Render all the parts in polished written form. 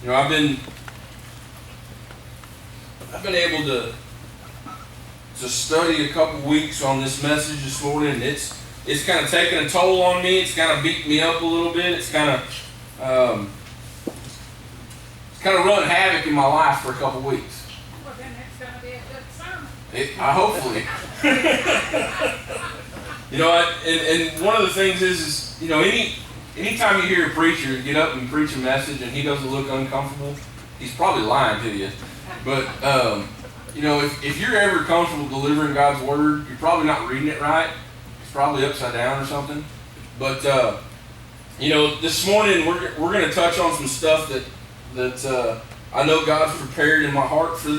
I've been able to study a couple weeks on this message this morning. And it's kind of taken a toll on me. It's kind of beaten me up a little bit. It's kind of run havoc in my life for a couple weeks. Well, then it's going to be a good sermon. Hopefully. And one of the things is anytime you hear a preacher get up and preach a message and he doesn't look uncomfortable, he's probably lying to you. But if you're ever comfortable delivering God's word, you're probably not reading it right. It's probably upside down or something. But this morning we're going to touch on some stuff that I know God's prepared in my heart for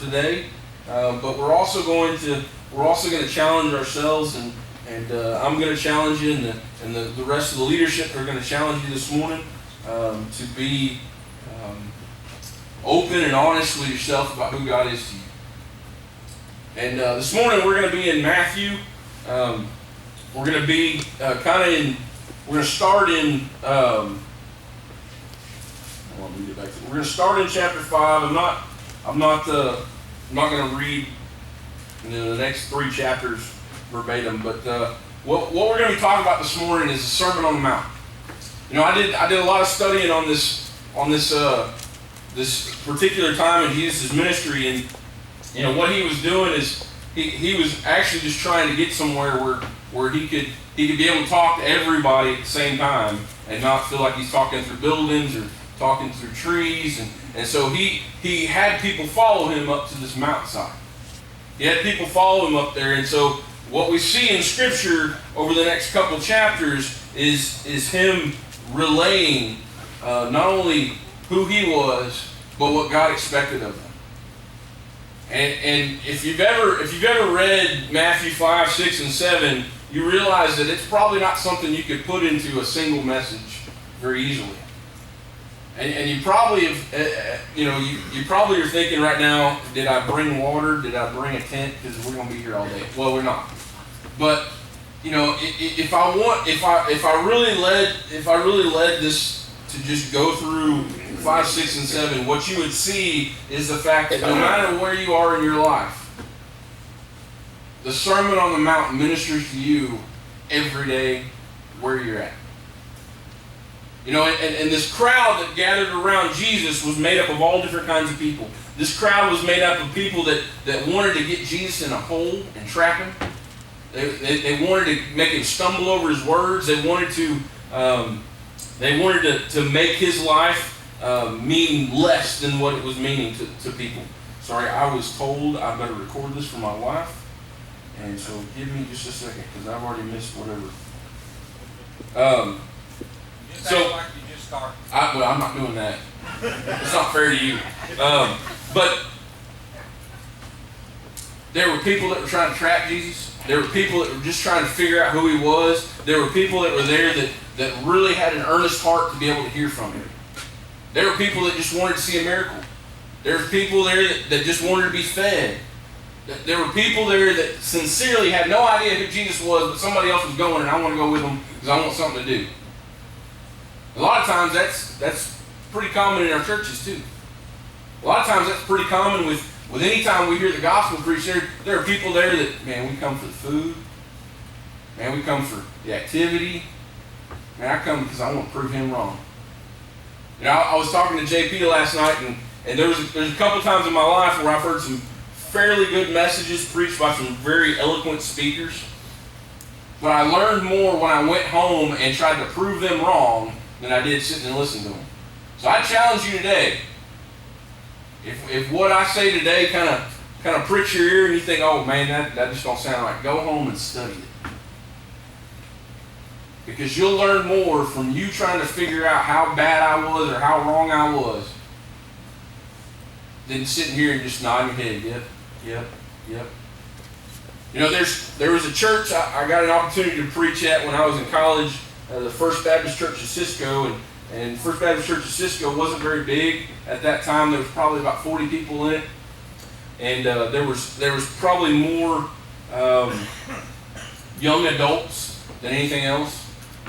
today. But we're also going to challenge ourselves, and I'm going to challenge you, and the rest of the leadership are going to challenge you this morning to be open and honest with yourself about who God is to you. And this morning we're going to be in Matthew. We're going to be we're going to start in. We're going to start in chapter 5. I'm not going to read the next 3 chapters verbatim, but what we're going to be talking about this morning is the Sermon on the Mount. I did a lot of studying on this particular time in Jesus' ministry, and what he was doing is he was actually just trying to get somewhere where he could be able to talk to everybody at the same time and not feel like he's talking through buildings or talking through trees, and so he had people follow him up to this mountainside. He had people follow him up there, and so what we see in Scripture over the next couple chapters is him relaying not only who he was, but what God expected of him. And if you've ever read Matthew 5, 6, and 7, you realize that it's probably not something you could put into a single message very easily. And you probably have, you probably are thinking right now, did I bring water? Did I bring a tent? Because we're going to be here all day. Well, we're not. But if I really led this to just go through 5, 6, and 7, what you would see is the fact that no matter where you are in your life, the Sermon on the Mount ministers to you every day where you're at. And this crowd that gathered around Jesus was made up of all different kinds of people. This crowd was made up of people that wanted to get Jesus in a hole and trap him. They wanted to make him stumble over his words. They wanted to make his life mean less than what it was meaning to people. Sorry, I was told I better record this for my wife, and so give me just a second because I've already missed whatever. Like you just started. I'm not doing that. It's not fair to you. But there were people that were trying to trap Jesus. There were people that were just trying to figure out who he was. There were people that were there that really had an earnest heart to be able to hear from him. There were people that just wanted to see a miracle. There were people there that just wanted to be fed. There were people there that sincerely had no idea who Jesus was, but somebody else was going, and I want to go with them because I want something to do. A lot of times that's pretty common in our churches too. A lot of times that's pretty common with any time we hear the gospel preached. There are people there that, man, we come for the food. Man, we come for the activity. Man, I come because I want to prove him wrong. I was talking to JP last night, and there's a couple times in my life where I've heard some fairly good messages preached by some very eloquent speakers. But I learned more when I went home and tried to prove them wrong than I did sitting and listening to them. So I challenge you today. If what I say today kind of pricks your ear and you think, oh man, that just don't sound right, go home and study it. Because you'll learn more from you trying to figure out how bad I was or how wrong I was than sitting here and just nodding your head. Yep. There was a church I got an opportunity to preach at when I was in college, the First Baptist Church of Cisco, and First Baptist Church of Cisco wasn't very big at that time. There was probably about 40 people in it, and there was probably more young adults than anything else.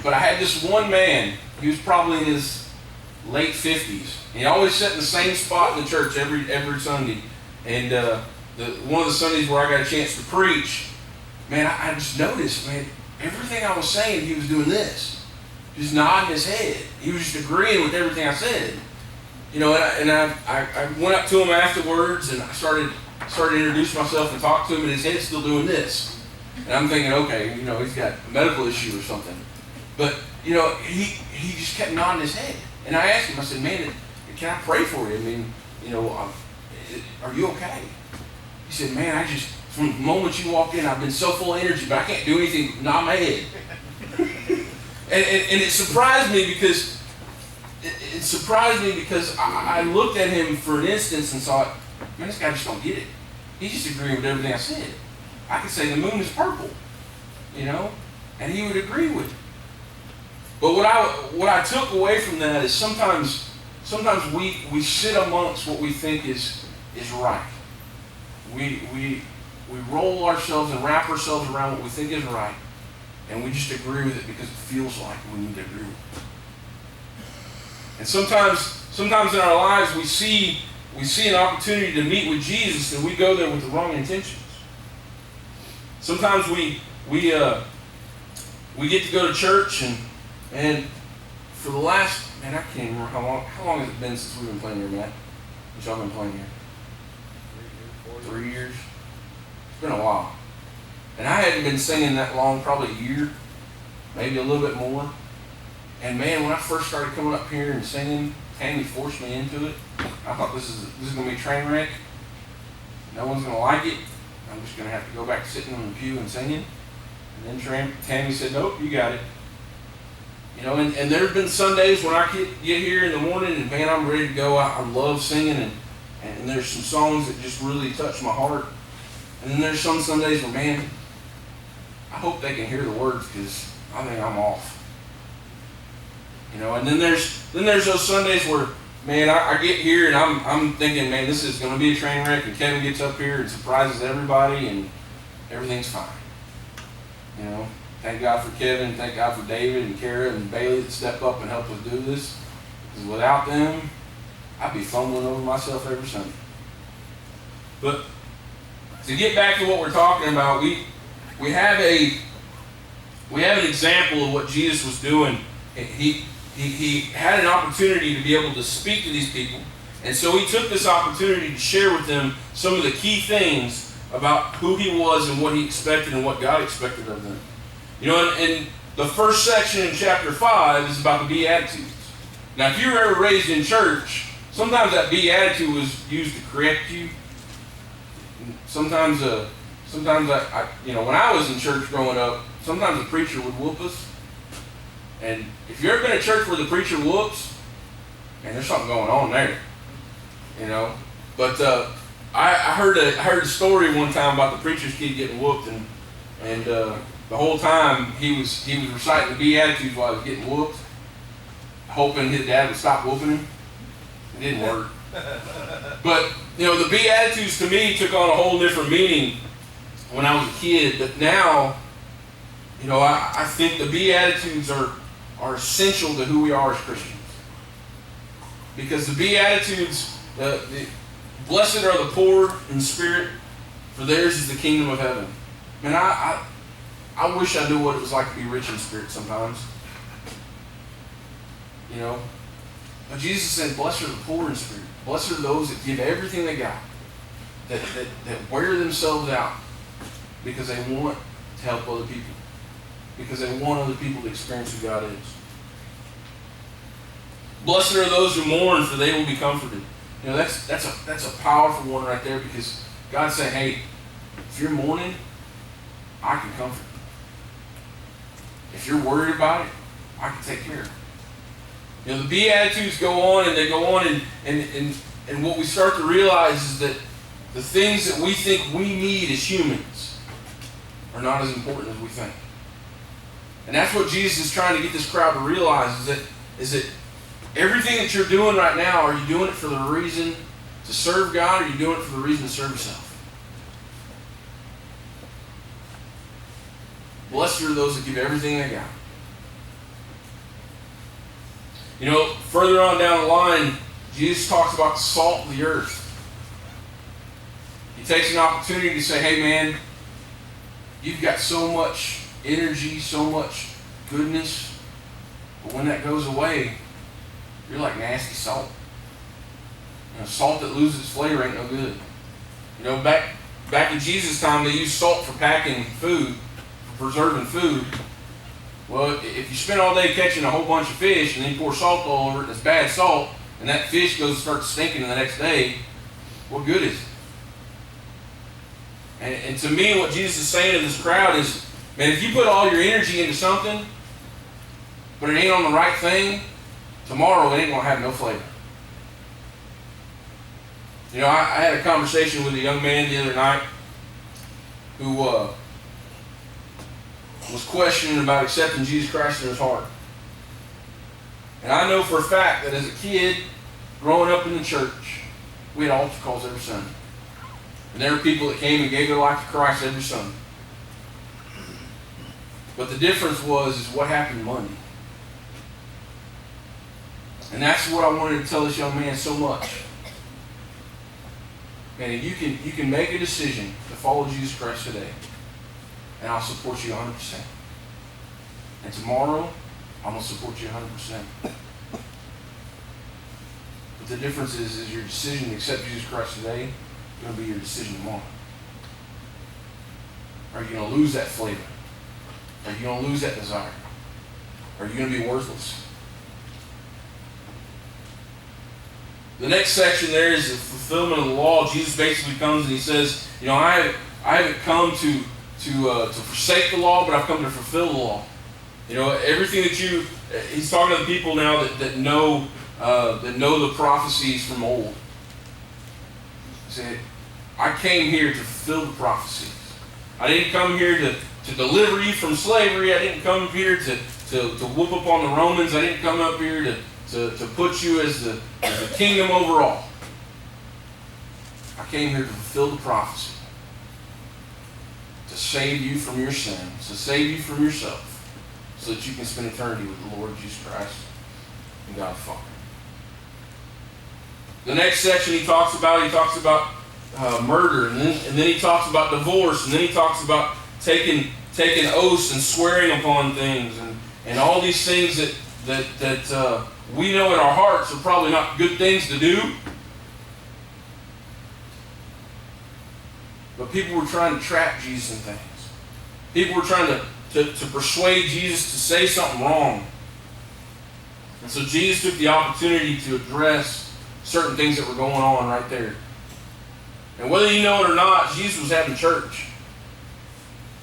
But I had this one man. He was probably in his late 50s. And he always sat in the same spot in the church every Sunday. And one of the Sundays where I got a chance to preach, man, I just noticed, man, everything I was saying, he was doing this. Just nodding his head. He was just agreeing with everything I said. You know, and I went up to him afterwards, and I started to introduce myself and talk to him, and his head's still doing this. And I'm thinking, okay, you know, he's got a medical issue or something. But, you know, he just kept nodding his head. And I asked him, I said, man, can I pray for you? I mean, you know, are you okay? He said, man, I just, from the moment you walked in, I've been so full of energy, but I can't do anything but nod my head. and it surprised me because, I looked at him for an instance and thought, man, this guy just don't get it. He's just agreeing with everything I said. I could say the moon is purple, you know, and he would agree with it. But what I took away from that is sometimes we sit amongst what we think is right. We roll ourselves and wrap ourselves around what we think is right, and we just agree with it because it feels like we need to agree with it. And sometimes in our lives we see an opportunity to meet with Jesus, and we go there with the wrong intentions. Sometimes we get to go to church, and for the last, man, I can't remember how long has it been since we've been playing here, Matt? Since y'all been playing here? 3 years. It's been a while. And I hadn't been singing that long, probably a year, maybe a little bit more. And man, when I first started coming up here and singing, Tammy forced me into it. I thought this is going to be a train wreck. No one's going to like it. I'm just going to have to go back to sitting on the pew and singing. And then Tammy said, nope, you got it. You know, and there have been Sundays when I get here in the morning and man, I'm ready to go. I love singing, and there's some songs that just really touch my heart. And then there's some Sundays where, man, I hope they can hear the words because I think I'm off. You know, and then there's those Sundays where, man, I get here and I'm thinking, man, this is going to be a train wreck, and Kevin gets up here and surprises everybody, and everything's fine. You know, thank God for Kevin, thank God for David and Kara and Bailey that step up and help us do this. Because without them, I'd be fumbling over myself every Sunday. But to get back to what we're talking about, we have an example of what Jesus was doing. He had an opportunity to be able to speak to these people, and so he took this opportunity to share with them some of the key things about who he was and what he expected and what God expected of them. You know, and the first section in chapter 5 is about the Beatitudes. Now, if you were ever raised in church, sometimes that Beatitude was used to correct you. Sometimes I you know, when I was in church growing up, sometimes the preacher would whoop us. And if you've ever been in a church where the preacher whoops, man, there's something going on there, you know. But I heard a story one time about the preacher's kid getting whooped, and the whole time he was reciting the Beatitudes while he was getting whooped, hoping his dad would stop whooping him. It didn't work. But you know, the Beatitudes to me took on a whole different meaning when I was a kid. But now, you know, I think the Beatitudes are essential to who we are as Christians. Because the Beatitudes, blessed are the poor in spirit, for theirs is the kingdom of heaven. Man, I wish I knew what it was like to be rich in spirit sometimes. You know? But Jesus said, blessed are the poor in spirit. Blessed are those that give everything they got. That wear themselves out because they want to help other people. Because they want other people to experience who God is. Blessed are those who mourn, for they will be comforted. You know, that's a powerful one right there, because God's saying, hey, if you're mourning, I can comfort you. If you're worried about it, I can take care of it. You know, the Beatitudes go on and they go on, and what we start to realize is that the things that we think we need as humans are not as important as we think. And that's what Jesus is trying to get this crowd to realize, is that everything that you're doing right now, are you doing it for the reason to serve God, or are you doing it for the reason to serve yourself? Blessed are those that give everything they got. You know, further on down the line, Jesus talks about the salt of the earth. He takes an opportunity to say, hey man, you've got so much energy, so much goodness, but when that goes away, you're like nasty salt. You know, salt that loses its flavor ain't no good. You know, back in Jesus' time, they used salt for packing food, for preserving food. Well, if you spend all day catching a whole bunch of fish and then you pour salt all over it and it's bad salt, and that fish goes and starts stinking the next day, what good is it? And to me, what Jesus is saying to this crowd is, man, if you put all your energy into something, but it ain't on the right thing, tomorrow it ain't going to have no flavor. You know, I had a conversation with a young man the other night who was questioning about accepting Jesus Christ in his heart. And I know for a fact that as a kid, growing up in the church, we had altar calls every Sunday. And there were people that came and gave their life to Christ every Sunday. But the difference is what happened Monday. And that's what I wanted to tell this young man so much. Man, if you can make a decision to follow Jesus Christ today, and I'll support you 100%. And tomorrow, I'm going to support you 100%. But the difference is your decision to accept Jesus Christ today is going to be your decision tomorrow. Are you going to lose that flavor? Are you going to lose that desire? Are you going to be worthless? The next section there is the fulfillment of the law. Jesus basically comes and he says, you know, I haven't come to forsake the law, but I've come to fulfill the law. You know, everything that he's talking to the people now that know the prophecies from old. He said, I came here to fulfill the prophecies. I didn't come here to deliver you from slavery. I didn't come here to whoop up on the Romans. I didn't come up here to put you as the kingdom over all. I came here to fulfill the prophecy. To save you from your sins. To save you from yourself. So that you can spend eternity with the Lord Jesus Christ and God the Father. The next section he talks about murder, and then he talks about divorce, and then he talks about taking oaths and swearing upon things, and all these things that we know in our hearts are probably not good things to do. But people were trying to trap Jesus in things. People were trying to persuade Jesus to say something wrong. And so Jesus took the opportunity to address certain things that were going on right there. And whether you know it or not, Jesus was having church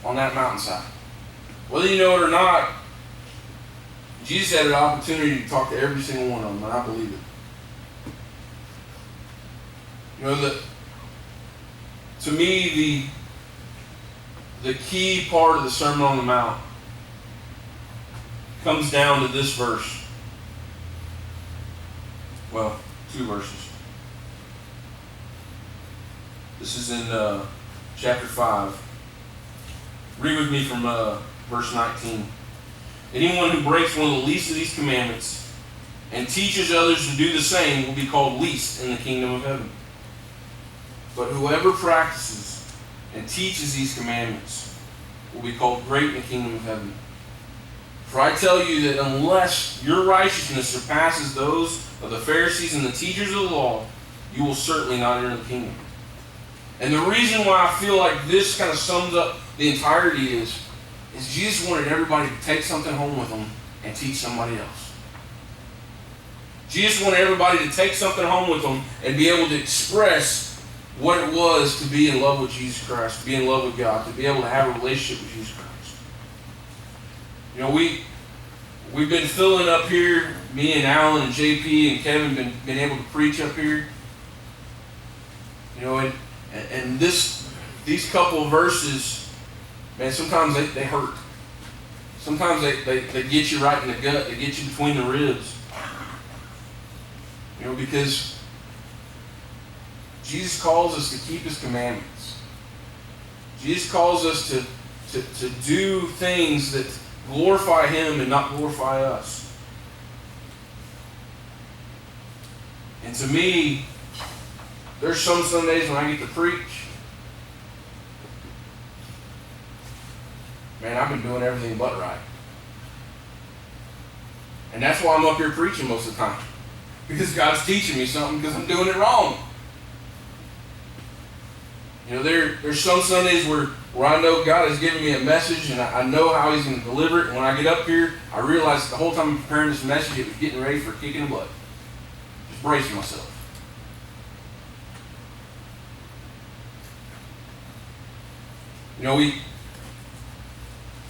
on that mountainside. Whether you know it or not, Jesus had an opportunity to talk to every single one of them, and I believe it. You know, to me, the key part of the Sermon on the Mount comes down to this verse. Well, two verses. This is in chapter 5. Read with me from verse 19. Anyone who breaks one of the least of these commandments and teaches others to do the same will be called least in the kingdom of heaven. But whoever practices and teaches these commandments will be called great in the kingdom of heaven. For I tell you that unless your righteousness surpasses those of the Pharisees and the teachers of the law, you will certainly not enter the kingdom. And the reason why I feel like this kind of sums up the entirety is Jesus wanted everybody to take something home with them and teach somebody else. Jesus wanted everybody to take something home with them and be able to express what it was to be in love with Jesus Christ, to be in love with God, to be able to have a relationship with Jesus Christ. You know, we've been filling up here, me and Alan and JP and Kevin been able to preach up here. You know, and these couple of verses, man, sometimes they hurt. Sometimes they get you right in the gut. They get you between the ribs. You know, because Jesus calls us to keep His commandments. Jesus calls us to do things that glorify Him and not glorify us. And to me, there's some Sundays when I get to preach, man, I've been doing everything but right. And that's why I'm up here preaching most of the time. Because God's teaching me something because I'm doing it wrong. You know, there's some Sundays where I know God has given me a message and I know how He's going to deliver it. And when I get up here, I realize that the whole time I'm preparing this message, it was getting ready for a kick in the butt. Just bracing myself. You know,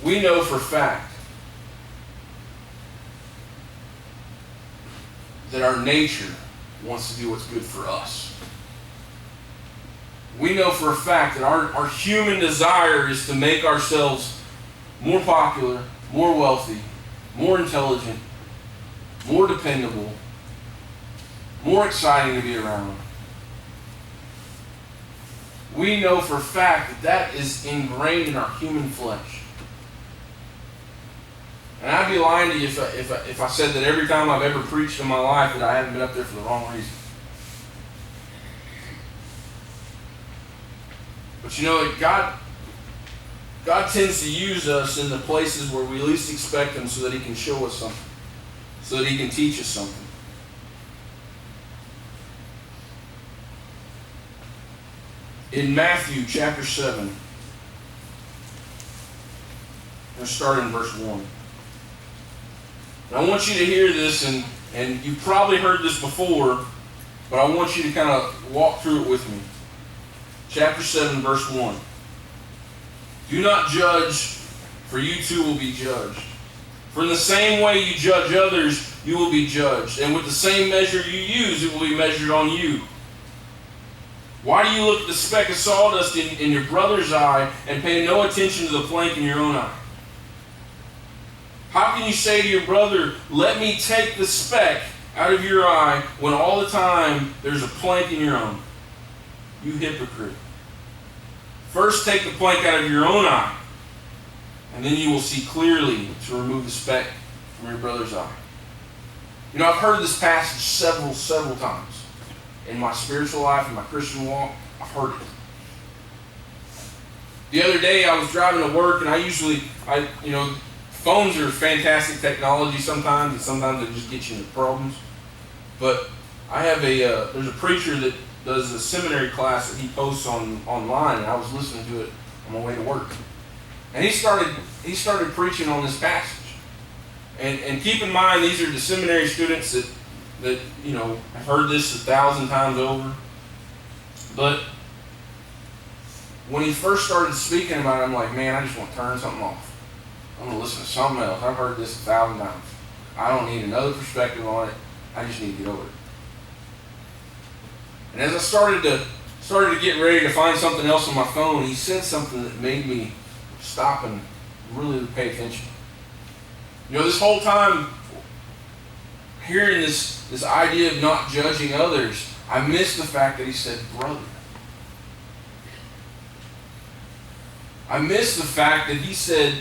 we know for a fact that our nature wants to do what's good for us. We know for a fact that our human desire is to make ourselves more popular, more wealthy, more intelligent, more dependable, more exciting to be around. We know for a fact that is ingrained in our human flesh. And I'd be lying to you if I said that every time I've ever preached in my life that I haven't been up there for the wrong reason. But you know, God tends to use us in the places where we least expect Him so that He can show us something, so that He can teach us something. In Matthew chapter 7, we'll start in verse 1. And I want you to hear this, and you've probably heard this before, but I want you to kind of walk through it with me. Chapter 7, verse 1. Do not judge, for you too will be judged. For in the same way you judge others, you will be judged. And with the same measure you use, it will be measured on you. Why do you look at the speck of sawdust in your brother's eye and pay no attention to the plank in your own eye? How can you say to your brother, let me take the speck out of your eye, when all the time there's a plank in your own? You hypocrite. First take the plank out of your own eye, and then you will see clearly to remove the speck from your brother's eye. You know, I've heard this passage several times. In my spiritual life, in my Christian walk, I've heard it. The other day I was driving to work, and phones are fantastic technology sometimes, and sometimes they just get you into problems. But I have there's a preacher that does a seminary class that he posts online, and I was listening to it on my way to work. And he started preaching on this passage. And keep in mind, these are the seminary students that have heard this 1,000 times over. But when he first started speaking about it, I'm like, man, I just want to turn something off. I'm going to listen to something else. I've heard this 1,000 times. I don't need another perspective on it. I just need to get over it. And as I started to get ready to find something else on my phone, he said something that made me stop and really pay attention. You know, this whole time, hearing this idea of not judging others, I missed the fact that he said brother. I missed the fact that he said,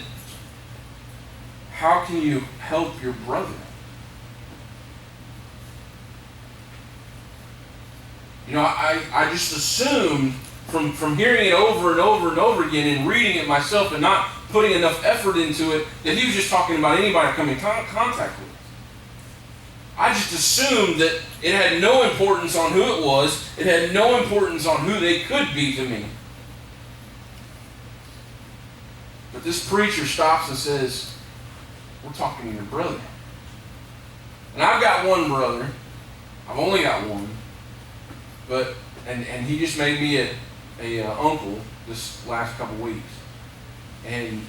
how can you help your brother? You know, I just assumed from hearing it over and over and over again and reading it myself and not putting enough effort into it that he was just talking about anybody I come in contact with. I just assumed that it had no importance on who it was. It had no importance on who they could be to me. But this preacher stops and says, we're talking to your brother. And I've got one brother. I've only got one. But and he just made me a uncle this last couple weeks. And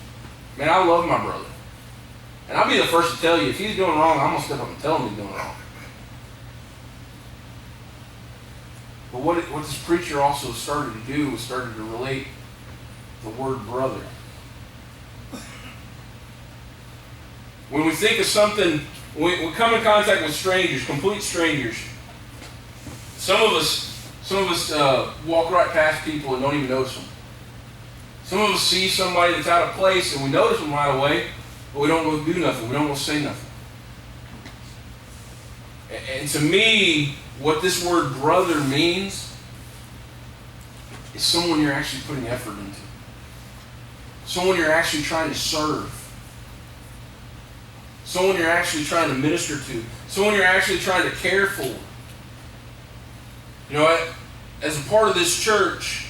man, I love my brother. And I'll be the first to tell you, if he's doing wrong, I'm going to step up and tell him he's doing wrong. But what this preacher also started to do was started to relate the word brother. When we think of something, we come in contact with strangers, complete strangers. Some of us walk right past people and don't even notice them. Some of us see somebody that's out of place and we notice them right away, but we don't go do nothing. We don't go say nothing. And to me, what this word brother means is someone you're actually putting effort into. Someone you're actually trying to serve. Someone you're actually trying to minister to. Someone you're actually trying to care for. You know what? As a part of this church,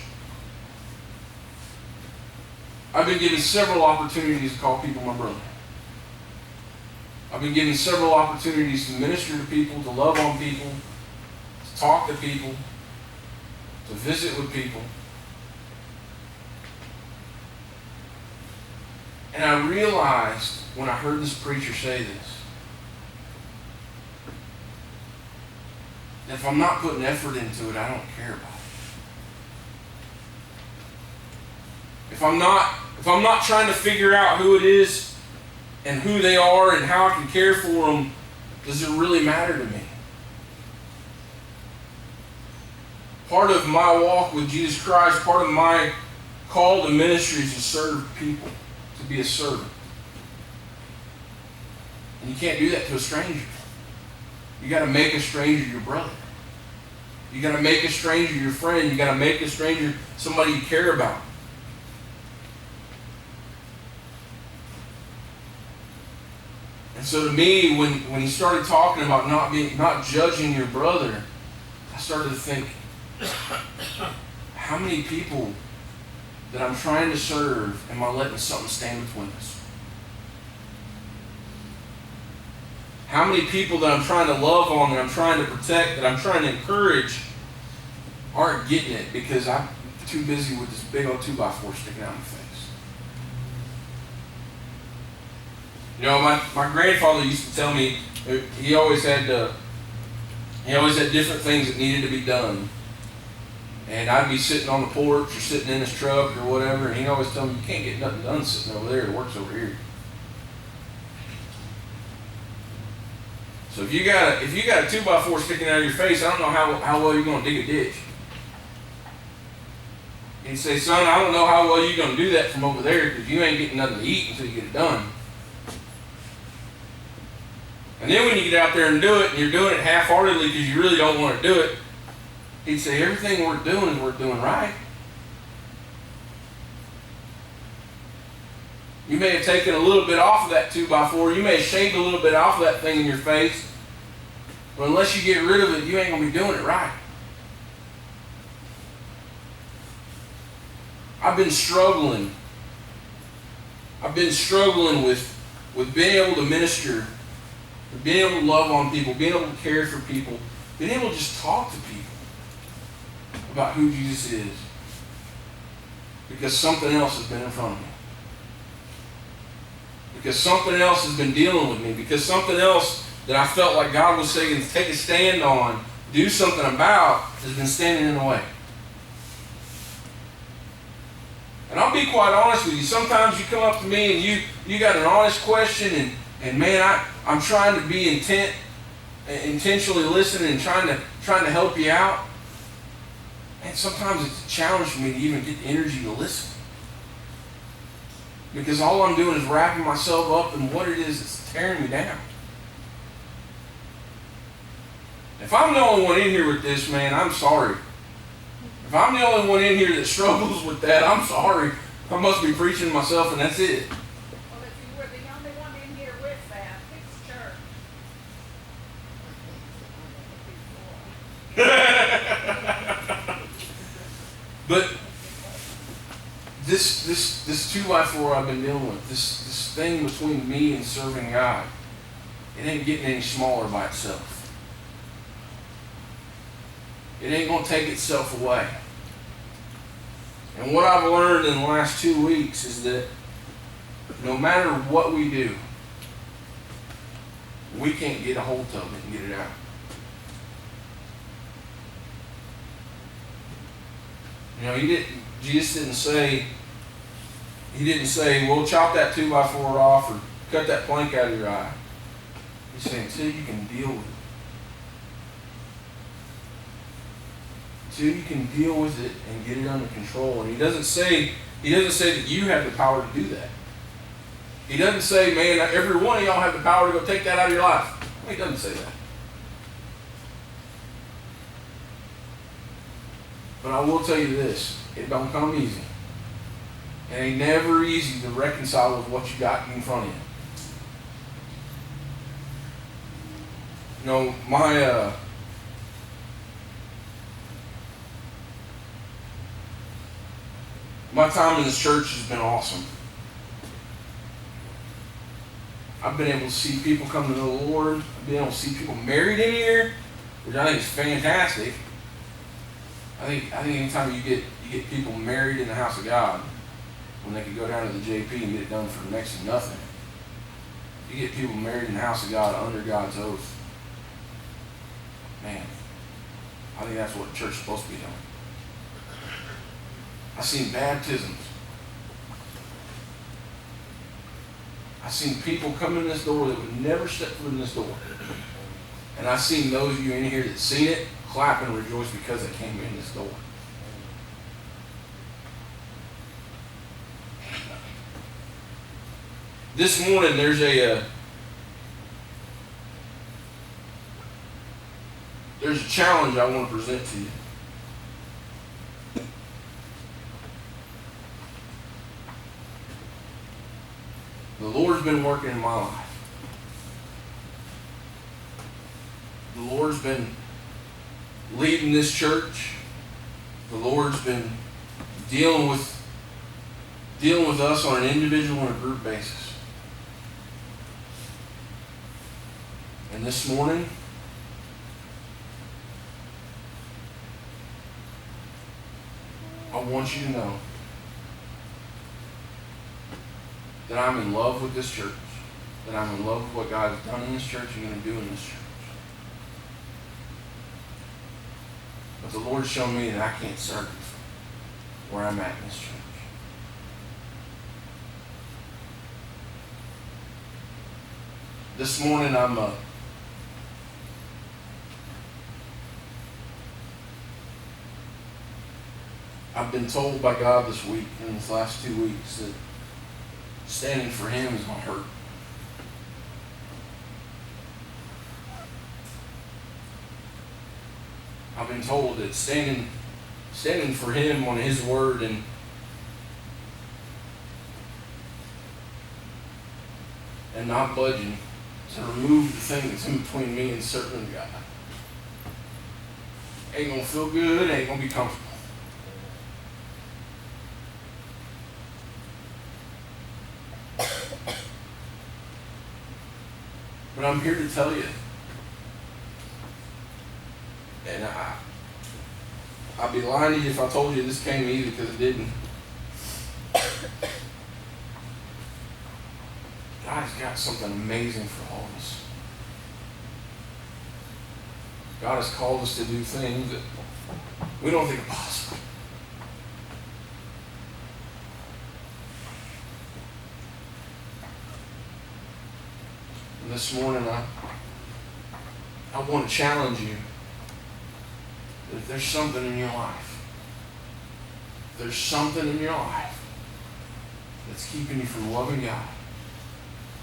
I've been given several opportunities to call people my brother. I've been given several opportunities to minister to people, to love on people, to talk to people, to visit with people. And I realized when I heard this preacher say this, that if I'm not putting effort into it, I don't care about it. If I'm not trying to figure out who it is and who they are and how I can care for them, does it really matter to me? Part of my walk with Jesus Christ, part of my call to ministry is to serve people, to be a servant. And you can't do that to a stranger. You got to make a stranger your brother. You got to make a stranger your friend. You got to make a stranger somebody you care about. And so to me, when he started talking about not judging your brother, I started to think, how many people that I'm trying to serve am I letting something stand between us? How many people that I'm trying to love on, that I'm trying to protect, that I'm trying to encourage, aren't getting it because I'm too busy with this big old 2x4 sticking out in my face? You know, my grandfather used to tell me he always had different things that needed to be done. And I'd be sitting on the porch or sitting in his truck or whatever, and he'd always tell me, you can't get nothing done sitting over there, it works over here. So if you got a 2x4 sticking out of your face, I don't know how well you're going to dig a ditch. And he'd say, son, I don't know how well you're going to do that from over there because you ain't getting nothing to eat until you get it done. And then when you get out there and do it, and you're doing it half-heartedly because you really don't want to do it, he'd say, everything we're doing right. You may have taken a little bit off of that 2x4. You may have shaved a little bit off of that thing in your face. But unless you get rid of it, you ain't going to be doing it right. I've been struggling with being able to minister, being able to love on people, being able to care for people, being able to just talk to people about who Jesus is. Because something else has been in front of me. Because something else has been dealing with me. Because something else that I felt like God was saying, take a stand on, do something about, has been standing in the way. And I'll be quite honest with you. Sometimes you come up to me and you got an honest question, and man, I'm trying to be intentionally listening and trying to help you out. And sometimes it's a challenge for me to even get the energy to listen. Because all I'm doing is wrapping myself up in what it is that's tearing me down. If I'm the only one in here with this, man, I'm sorry. If I'm the only one in here that struggles with that, I'm sorry. I must be preaching to myself, and that's it. Well, if you were the only one in here with that, it's church. But this 2x4 I've been dealing with, this thing between me and serving God, it ain't getting any smaller by itself. It ain't going to take itself away. And what I've learned in the last 2 weeks is that no matter what we do, we can't get a hold of it and get it out. You know, Jesus didn't say, well, chop that 2x4 off or cut that plank out of your eye. He's saying, until you can deal with it. Until you can deal with it and get it under control. And he doesn't say that you have the power to do that. He doesn't say, man, every one of y'all have the power to go take that out of your life. He doesn't say that. But I will tell you this, it don't come easy. It ain't never easy to reconcile with what you got in front of you. You know, my time in this church has been awesome. I've been able to see people come to know the Lord. I've been able to see people married in here, which I think is fantastic. I think anytime you get people married in the house of God, when they could go down to the JP and get it done for next to nothing. You get people married in the house of God under God's oath. Man, I think that's what the church is supposed to be doing. I've seen baptisms. I've seen people come in this door that would never step foot in this door. And I've seen those of you in here that seen it clap and rejoice because they came in this door. This morning there's a challenge I want to present to you. The Lord's been working in my life. The Lord's been leading this church. The Lord's been dealing with us on an individual and a group basis. And this morning, I want you to know that I'm in love with this church, that I'm in love with what God has done in this church and going to do in this church. But the Lord's shown me that I can't serve where I'm at in this church. This morning I've been told by God this week, in these last 2 weeks, that standing for Him is going to hurt. I've been told that standing for Him on His word and not budging to remove the thing that's in between me and serving God ain't going to feel good, ain't going to be comfortable. But I'm here to tell you, and I'd be lying to you if I told you this came easy, because it didn't. God has got something amazing for all of us. God has called us to do things that we don't think are possible. And this morning, I want to challenge you that if there's something in your life, that's keeping you from loving God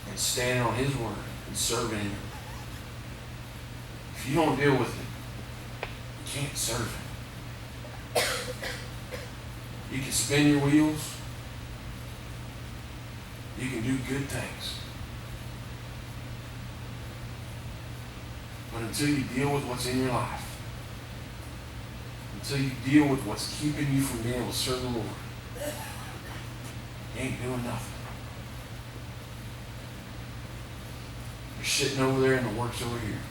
and standing on His word and serving Him, if you don't deal with it, you can't serve Him. You can spin your wheels. You can do good things. But until you deal with what's in your life, until you deal with what's keeping you from being able to serve the Lord, you ain't doing nothing. You're sitting over there and the work's over here.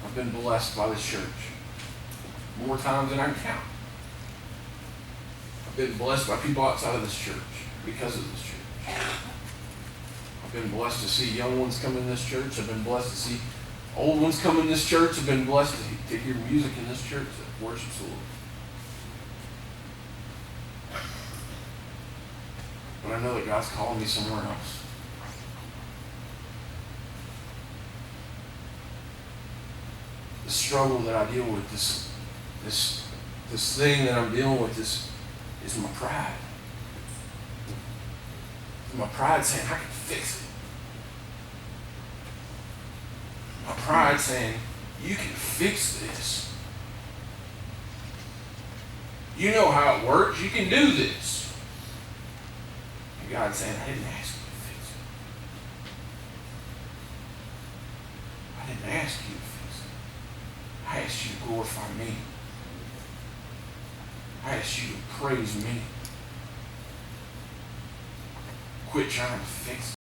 I've been blessed by this church more times than I can count. I've been blessed by people outside of this church because of this church. I've been blessed to see young ones come in this church. I've been blessed to see old ones come in this church. I've been blessed to hear music in this church that worships the Lord. But I know that God's calling me somewhere else. The struggle that I deal with, this thing that I'm dealing with, is my pride. My pride saying I can fix it. pride saying, you can fix this. You know how it works. You can do this. And God's saying, I didn't ask you to fix it. I didn't ask you to fix it. I asked you to glorify me. I asked you to praise me. Quit trying to fix it.